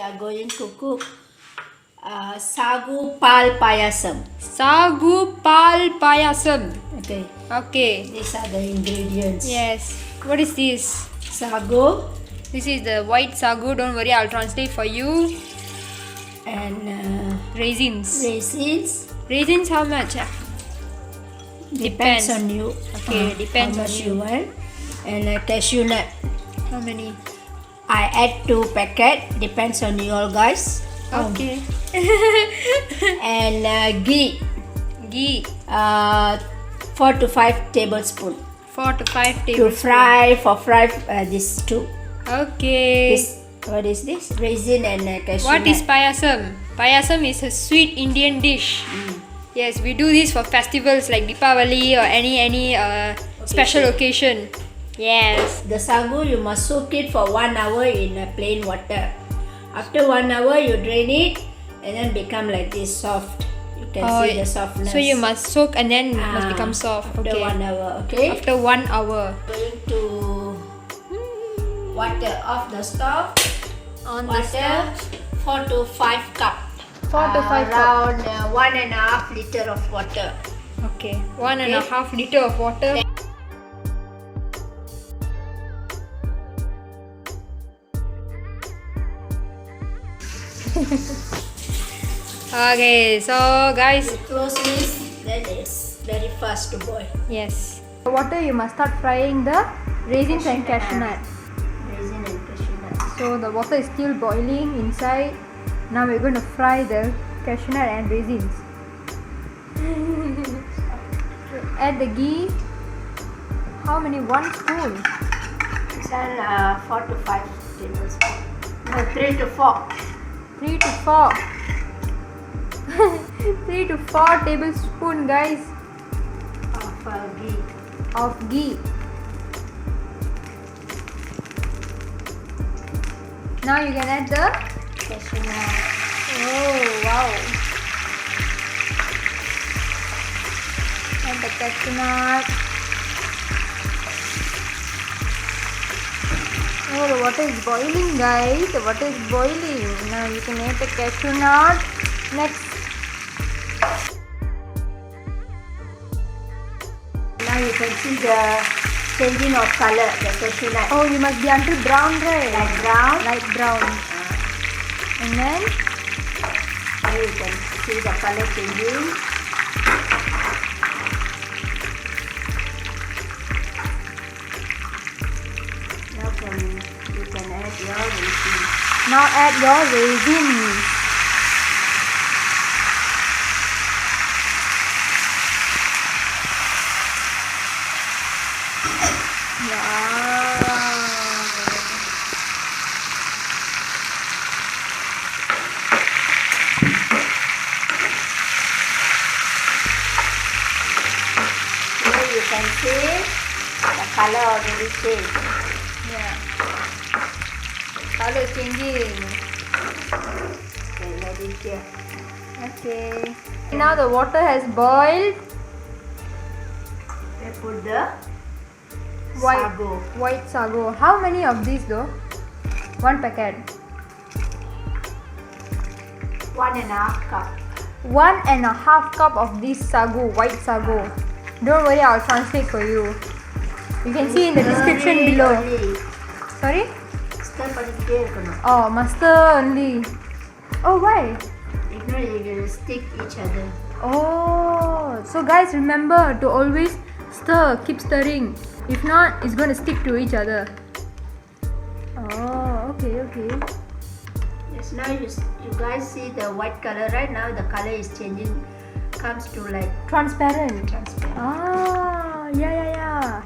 are going to cook Sago Pal Payasam. Sagu pal payasam. Okay, Okay. these are the ingredients. Yes. What is this? Sago This is the white sagu. Don't worry, I'll translate for you. and Raisins. raisins. Raisins how much? Depends on you. Okay, depends how on much you. you want. And cashew nut. How many? I add 2 packet. Depends on you all guys. Okay. And ghee. Ghee. 4 to 5 tablespoon 4 to 5 to tablespoons. fry these two. Okay. What is this? Raisin and cashew What nut. is payasam? Payasam is a sweet Indian dish. Yes, we do this for festivals like Deepavali or any special occasion. Yes. The sagu you must soak it for 1 hour in plain water. After 1 hour you drain it and then become like this soft. You can see the softness. So you must soak and then must become soft. After Okay. 1 hour, okay? After 1 hour. Going to water off the stove. On the Water 4 to 5 cup. 4 to 5 cup. Around 1.5 liter of water. Okay. 1.5 liter of water. Okay, so guys, You close this, then it's very fast to boil. yes. The water you must start frying the raisins and cashew nut. Raisin and cashew nut. So the water is still boiling inside. Now we're going to fry the cashew nut and raisins. Add the ghee. How many? 1 spoon. This one 4 to 5 tablespoons. No, 3 to 4 3 to 4. 3 to 4 tablespoon, guys, of ghee. of ghee. Now you can add the. Cashew nut. Oh wow! Add the cashew nut. Oh, the water is boiling, guys. The water is boiling. Now you can add the cashew nut. Next. Now you can see the changing of color, the cashew nut. Oh, you must be until brown, right? Light brown. Light brown. And then. Here you can see the color changing. Now you can add your raisins. Now add your raisins. Wow. Here you can see the color already changed. Yeah. Color changing. Okay, let it here. Okay. Now the water has boiled. We put the White. sago. White sago. How many of these though? 1 packet. 1.5 cup. 1.5 cup of this sago, white sago. Don't worry, I'll translate for you. You can see in the description below. Sorry? Stir பண்ணிக்கிட்டே இருக்கணும். Oh, master only. Oh, why? If not, it will stick each other. Oh, so guys, remember to always stir, keep stirring. If not, it's going to stick to each other. Oh, okay, okay. Yes, now you guys see the white color right now. The color is changing, comes to like Transparent. transparent. Ah, yeah.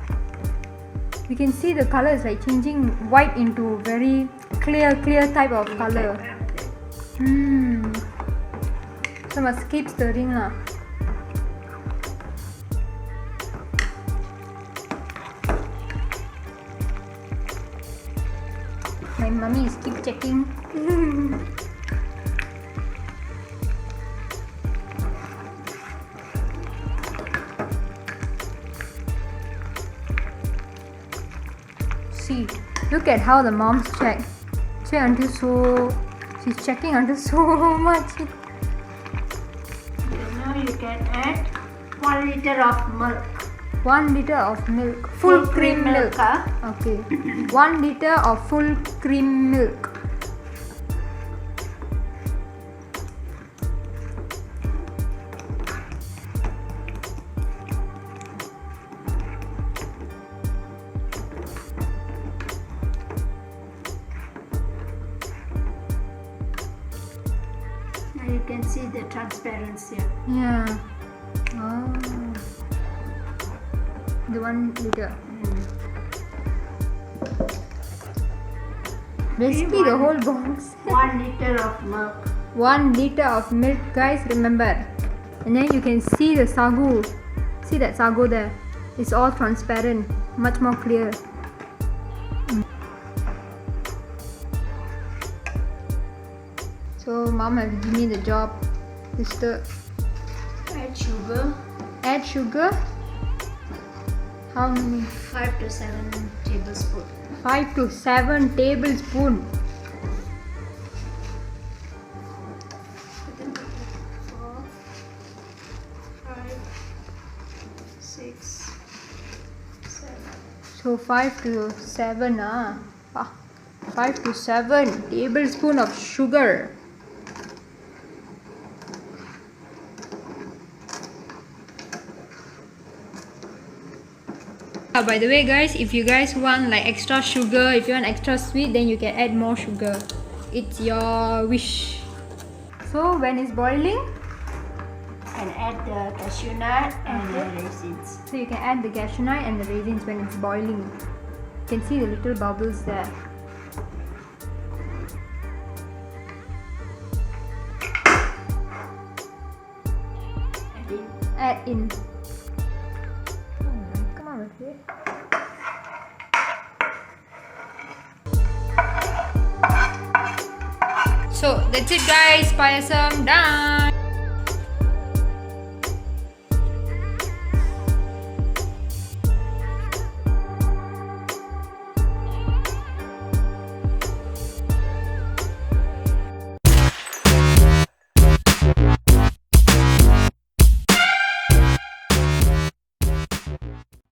You can see the color is like changing white into very clear type of color. So must keep stirring lah. My mummy is keep checking. See, look at how the moms check until so She's checking under so much. Now you can add 1 liter of milk. 1 liter of milk. Full cream milk. Huh? Okay. 1 liter of full cream milk. Now you can see the transparency. Yeah. Oh. The 1 liter. Basically the whole box. 1 liter of milk. 1 liter of milk, guys, remember. And then you can see the sago. See that sago there? It's all transparent, much more clear. So mom has given me the job to stir. Add sugar. Add sugar. How many? 5 to 7 tablespoons. 5 to 7 tablespoons. 4, 5, 6, 7. So 5 to 7 5 to 7 tablespoons of sugar. By the way guys, if you guys want like extra sugar, if you want extra sweet, then you can add more sugar. It's your wish. So when it's boiling, And add the cashew nut and the raisins. so you can add the cashew nut and the raisins when it's boiling. You can see the little bubbles there. Add in. Come on, okay. So that's it guys, payasam done.